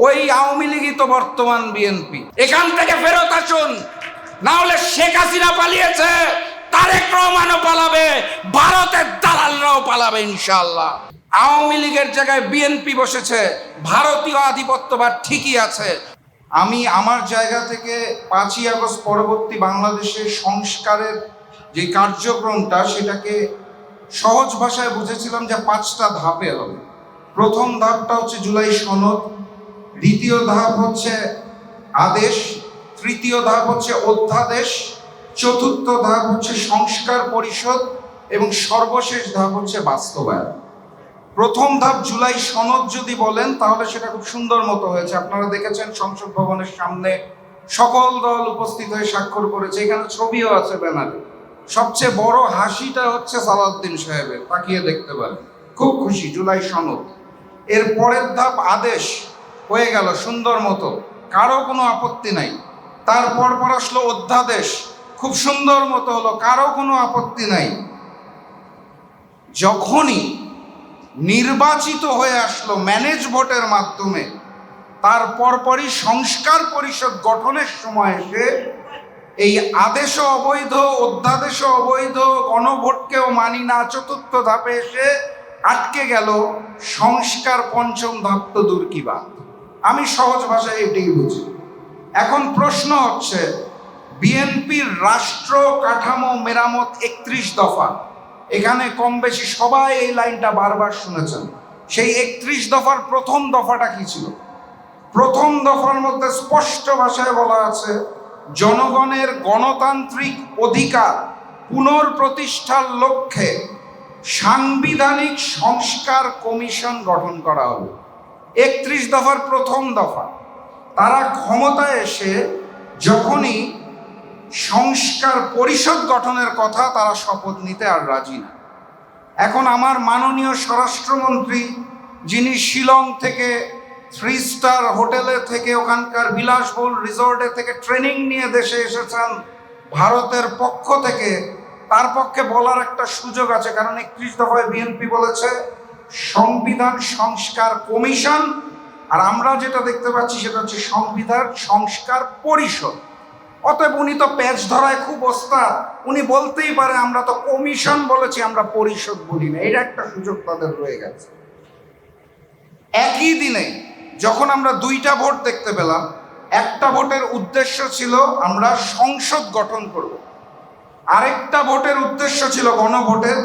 ওই আওয়ামী লীগই তো বর্তমান বিএনপি। এখান থেকে ফেরত আসুন, না হলে শেখ হাসিনা পালিয়েছে, তারেক রহমানও পালাবে, ভারতের দালালরাও পালাবে ইনশাআল্লাহ। আওয়ামী লীগের জায়গায় বিএনপি বসেছে, ভারতীয় আধিপত্যবাদ ঠিকই আছে। আমি আমার জায়গা থেকে 5ই আগস্ট পরবর্তী বাংলাদেশের সংস্কারের যে কার্যক্রমটা, সেটাকে সহজ ভাষায় বুঝেছিলাম যে 5টা ধাপে হবে। প্রথম ধাপটা হচ্ছে জুলাই সনদ, দ্বিতীয় ধাপ হচ্ছে আদেশ, তৃতীয় ধাপ হচ্ছে অধ্যাদেশ, চতুর্থ ধাপ হচ্ছে সংস্কার পরিষদ এবং সর্বশেষ ধাপ হচ্ছে বাস্তবায়ন। প্রথম ধাপ জুলাই সনদ যদি বলেন তাহলে সেটা খুব সুন্দর মতো হয়েছে। আপনারা দেখেছেন সংসদ ভবনের সামনে সকল দল উপস্থিত হয়ে স্বাক্ষর করেছে, এখানে ছবিও আছে ব্যানারে। সবচেয়ে বড় হাসিটা হচ্ছে সালাউদ্দিন সাহেবের, তাকিয়ে দেখতে পারেন, খুব খুশি। জুলাই সনদ, এর পরের ধাপ আদেশ হয়ে গেল সুন্দর মতো, কারো কোনো আপত্তি নাই। তারপর আসলো অধ্যাদেশ, খুব সুন্দর মতো হলো, কারো কোনো আপত্তি নাই। যখনই নির্বাচিত হয়ে আসলো ম্যানেজ ভোটের মাধ্যমে, তার পরপরই সংস্কার পরিষদ গঠনের সময় এসে এই আদেশও অবৈধ, অধ্যাদেশও অবৈধ, গণভোটকেও মানি না, চতুর্থ ধাপে এসে আটকে গেল সংস্কার পঞ্চম ধাপ। তো দূর কি বাত, আমি সহজ ভাষায় এটাই বুঝি। এখন প্রশ্ন হচ্ছে, বিএনপির রাষ্ট্র কাঠামো মেরামত 31 দফা, এখানে কম বেশি সবাই এই লাইনটা বারবার শুনেছেন। সেই 31 দফার প্রথম দফাটা কি ছিল? প্রথম দফার মধ্যে স্পষ্ট ভাষায় বলা আছে, জনগণের গণতান্ত্রিক অধিকার পুনঃপ্রতিষ্ঠার লক্ষ্যে সাংবিধানিক সংস্কার কমিশন গঠন করা হবে। 31 দফার প্রথম দফা। তারা ক্ষমতায় এসে যখনই সংস্কার পরিষদ গঠনের কথা, তারা শপথ নিতে আর রাজি না। এখন আমার মাননীয় স্বরাষ্ট্রমন্ত্রী, যিনি শিলং থেকে 3 স্টার হোটেলে থেকে, ওখানকার বিলাসবহুল রিসোর্টে থেকে ট্রেনিং নিয়ে দেশে এসেছেন ভারতের পক্ষ থেকে, তার পক্ষে বলার একটা সুযোগ আছে। কারণ 31 দফায় বিএনপি বলেছে সংবিধান সংস্কার কমিশন, আর আমরা যেটা দেখতে পাচ্ছি সেটা হচ্ছে সংবিধান সংস্কার পরিষদ। অতএব উনি তো প্যাচ ধরায় খুব ওস্তাদ, উনি বলতেই পারে আমরা তো কমিশন বলেছি, আমরা পরিষদ বলি না। এটা একটা সুযোগ তাদের রয়ে গেছে। একই দিনে যখন আমরা 2টা ভোট দেখতে পেলাম, একটা ভোটের উদ্দেশ্য ছিল আমরা সংসদ গঠন করব, আরেকটা ভোটের উদ্দেশ্য ছিল গণভোটের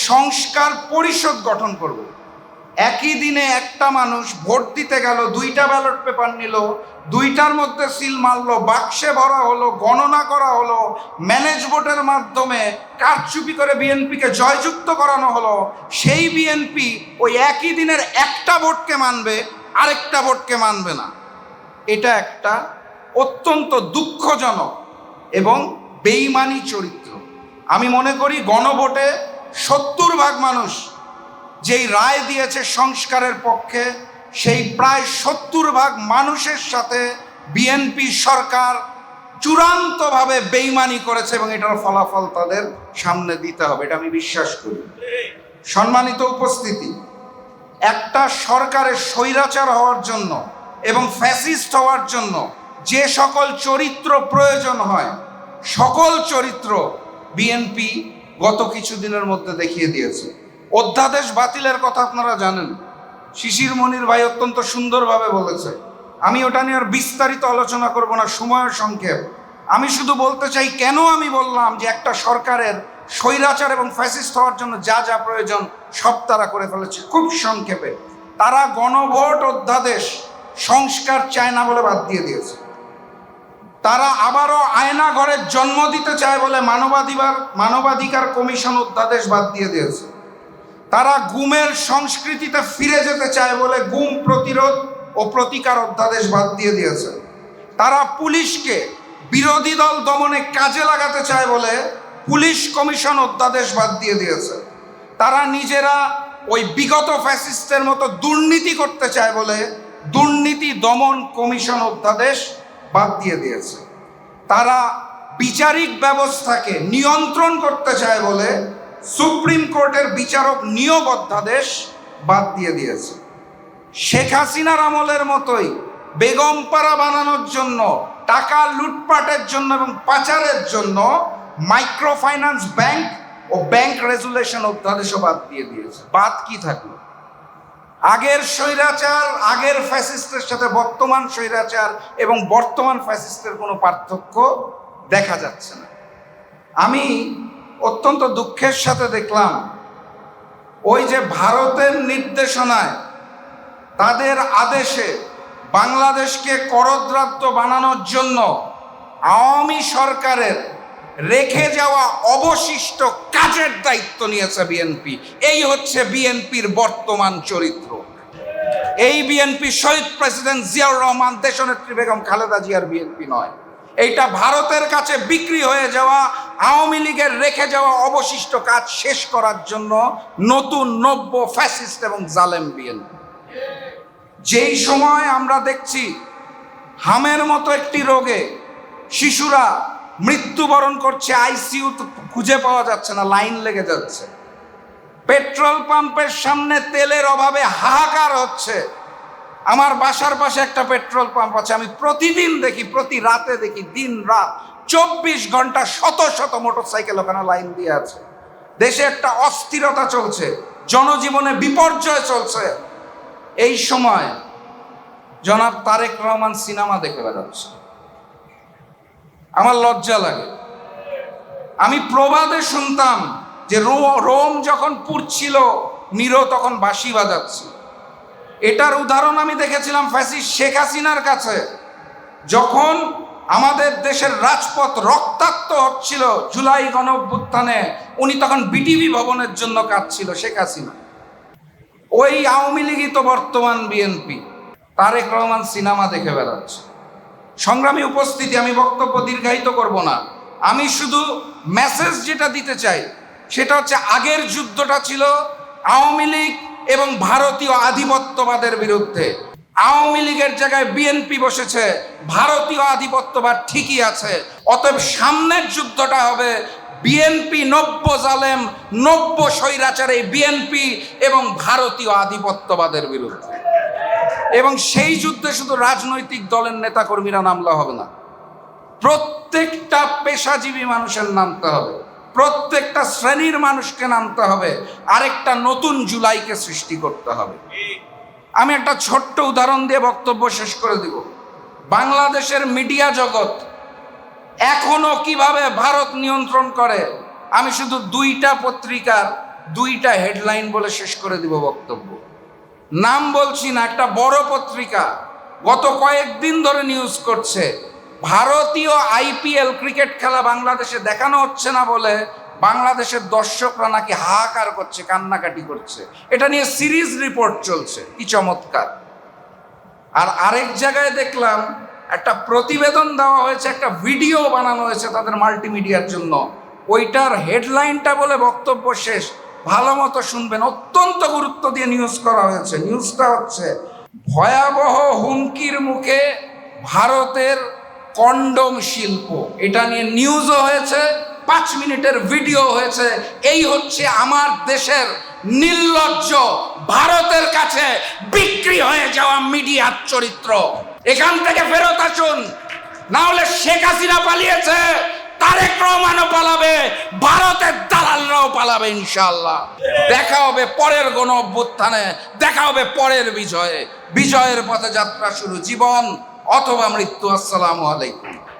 সংস্কার পরিষদ গঠন করব। একই দিনে একটা মানুষ ভোট দিতে গেল, 2টা ব্যালট পেপার নিল, 2টার মধ্যে সিল মারলো, বাক্সে ভরা হলো, গণনা করা হলো, ম্যানেজ ভোটের মাধ্যমে কারচুপি করে বিএনপিকে জয়যুক্ত করানো হলো। সেই বিএনপি ওই একই দিনের একটা ভোটকে মানবে, আরেকটা ভোটকে মানবে না। এটা একটা অত্যন্ত দুঃখজনক এবং বেইমানি চরিত্র। আমি মনে করি গণভোটে 70% মানুষ যেই রায় দিয়েছে সংস্কারের পক্ষে, সেই প্রায় 70% মানুষের সাথে বিএনপি সরকার চূড়ান্তভাবে বেইমানি করেছে এবং এটার ফলাফল তাদের সামনে দিতে হবে, এটা আমি বিশ্বাস করি। সম্মানিত উপস্থিতি, একটা সরকারের স্বৈরাচার হওয়ার জন্য এবং ফ্যাসিস্ট হওয়ার জন্য যে সকল চরিত্র প্রয়োজন হয়, সকল চরিত্র বিএনপি গত কিছুদিনের মধ্যে দেখিয়ে দিয়েছে। অধ্যাদেশ বাতিলের কথা আপনারা জানেন, শিশির মনির ভাই অত্যন্ত সুন্দরভাবে বলেছে। আমি ওটা নিয়ে আর বিস্তারিত আলোচনা করব না, সময়ের সংক্ষেপ। আমি শুধু বলতে চাই, কেন আমি বললাম যে একটা সরকারের স্বৈরাচার এবং ফ্যাসিস্ট হওয়ার জন্য যা যা প্রয়োজন সব তারা করে ফেলেছে। খুব সংক্ষেপে, তারা গণভোট অধ্যাদেশ সংস্কার চায় না বলে বাদ দিয়ে দিয়েছে। তারা আবারও আয়না ঘরের জন্ম দিতে চায় বলে মানবাধিকার কমিশন অধ্যাদেশ বাদ দিয়ে দিয়েছে। তারা গুমের সংস্কৃতিতে ফিরে যেতে চায় বলে গুম প্রতিরোধ ও প্রতিকার অধ্যাদেশ বাদ দিয়ে দিয়েছে। তারা পুলিশকে বিরোধী দল দমনে কাজে লাগাতে চায় বলে পুলিশ কমিশন অধ্যাদেশ বাদ দিয়ে দিয়েছে। তারা নিজেরা ওই বিগত ফ্যাসিস্টের মতো দুর্নীতি করতে চায় বলে দুর্নীতি দমন কমিশন অধ্যাদেশ বাদ দিয়ে দিয়েছে। তারা বিচারিক ব্যবস্থাকে নিয়ন্ত্রণ করতে চায় বলে সুপ্রিম কোর্টের বিচারক নিয়োগ অধ্যাদেশ বাদ দিয়ে দিয়েছে। শেখ হাসিনার আমলের মতোই বেগমপাড়া বানানোর জন্য, টাকা লুটপাটের জন্য এবং পাচারের জন্য মাইক্রো ফাইন্যান্স ব্যাংক ও ব্যাংক রেজুলেশন অধ্যাদেশও বাদ দিয়ে দিয়েছে। বাদ কি থাকলো? আগের স্বৈরাচার, আগের ফ্যাসিস্টের সাথে বর্তমান স্বৈরাচার এবং বর্তমান ফ্যাসিস্টের কোনো পার্থক্য দেখা যাচ্ছে না। আমি অত্যন্ত দুঃখের সাথে দেখলাম ওই যে ভারতের নির্দেশনায়, তাদের আদেশে বাংলাদেশকে করদ্রান্ত বানানোর জন্য আওয়ামী সরকারের রেখে যাওয়া অবশিষ্ট কাজের দায়িত্ব নিয়েছে বিএনপি। এই হচ্ছে বিএনপির বর্তমান চরিত্র। এই বিএনপি শহীদ প্রেসিডেন্ট জিয়াউর রহমান, দেশনেত্রী বেগম খালেদা জিয়ার বিএনপি নয়। এইটা ভারতের কাছে বিক্রি হয়ে যাওয়া আওয়ামী লীগের রেখে যাওয়া অবশিষ্ট কাজ শেষ করার জন্য নতুন নব্য ফ্যাসিস্ট এবং জালেম বিএনপি। যেই সময় আমরা দেখছি হামের মতো একটি রোগে শিশুরা মৃত্যুবরণ করছে, আইসিইউ খুঁজে পাওয়া যাচ্ছে না, লাইন লেগে যাচ্ছে, পেট্রোল পাম্পের সামনে তেলের অভাবে হাহাকার হচ্ছে। আমার বাসার পাশে একটা পেট্রোল পাম্প আছে, আমি প্রতিদিন দেখি, প্রতি রাতে দেখি, দিন রাত 24 ঘন্টা শত শত মোটরসাইকেল ওখানে লাইন দিয়ে আছে। দেশে একটা অস্থিরতা চলছে, জনজীবনে বিপর্যয় চলছে। এই সময় জনাব তারেক রহমান সিনেমা দেখে বেড়াচ্ছে। আমার লজ্জা লাগে। আমি প্রবাদে শুনতাম যে রোম যখন পুড়ছিল, নিরো তখন বাঁশি বাজাচ্ছে। এটার উদাহরণ আমি দেখেছিলাম ফ্যাসিস্ট শেখ হাসিনার কাছে। যখন আমাদের দেশের রাজপথ রক্তাক্ত হচ্ছিল জুলাই গণঅভ্যুত্থানে, উনি তখন বিটিভি ভবনের জন্য কাঁদছিল শেখ হাসিনা। ওই আওয়ামী লীগই তো বর্তমান বিএনপি। তারেক রহমান সিনেমা দেখে বেড়াচ্ছে। সংগ্রামী উপস্থিতি, আমি বক্তব্য দীর্ঘায়িত করব না। আমি শুধু মেসেজ যেটা দিতে চাই সেটা হচ্ছে, আগের যুদ্ধটা ছিল আওয়ামী লীগ এবং ভারতীয় আধিপত্যবাদের বিরুদ্ধে। আওয়ামী লীগের জায়গায় বিএনপি বসেছে, ভারতীয় আধিপত্যবাদ ঠিকই আছে। অতএব সামনের যুদ্ধটা হবে বিএনপি নব্য জালেম, নব্য স্বৈরাচার এই বিএনপি এবং ভারতীয় আধিপত্যবাদের বিরুদ্ধে। এবং সেই যুদ্ধে শুধু রাজনৈতিক দলের নেতাকর্মীরা নামলে হবে না, প্রত্যেকটা পেশাজীবী মানুষের নামতে হবে, প্রত্যেকটা শ্রেণীর মানুষকে নামতে হবে। আরেকটা নতুন জুলাইকে সৃষ্টি করতে হবে। আমি একটা ছোট্ট উদাহরণ দিয়ে বক্তব্য শেষ করে দিব। বাংলাদেশের মিডিয়া জগৎ এখনো কিভাবে ভারত নিয়ন্ত্রণ করে, আমি শুধু দুইটা পত্রিকার দুইটা হেডলাইন বলে শেষ করে দিব বক্তব্য। নাম বলছি না, একটা বড় পত্রিকা গত কয়েকদিন ধরে নিউজ করছে ভারতীয় আইপিএল ক্রিকেট খেলা বাংলাদেশে দেখানো হচ্ছে না বলে বাংলাদেশের দর্শকরা নাকি হাহাকার করছে, কান্নাকাটি করছে। এটা নিয়ে সিরিজ রিপোর্ট চলছে, কি চমৎকার। আর আরেক জায়গায় দেখলাম একটা প্রতিবেদন দেওয়া হয়েছে, একটা ভিডিও বানানো হয়েছে তাদের মাল্টিমিডিয়ার জন্য। ওইটার হেডলাইনটা বলে বক্তব্য শেষ, ভালো মতো শুনবেন, অত্যন্ত গুরুত্ব দিয়ে নিউজ করা হয়েছে। নিউজটা হচ্ছে, ভয়াবহ হুমকির মুখে ভারতের কন্ডম শিল্প। এটা নিয়ে নিউজও হয়েছে, 5 মিনিটের ভিডিও হয়েছে। এই হচ্ছে আমার দেশের নির্লজ্জ, ভারতের কাছে বিক্রি হয়ে যাওয়া মিডিয়ার চরিত্র। এখান থেকে ফেরত আসুন, না হলে শেখ হাসিনা পালিয়েছে, তারেক রহমানও পালাবে, ভারতের দালালরাও পালাবে ইনশাআল্লাহ। দেখা হবে পরের গণঅভ্যুত্থানে, দেখা হবে পরের বিজয়ে। বিজয়ের পথে যাত্রা শুরু, জীবন অথবা মৃত্যু। আসসালামু আলাইকুম।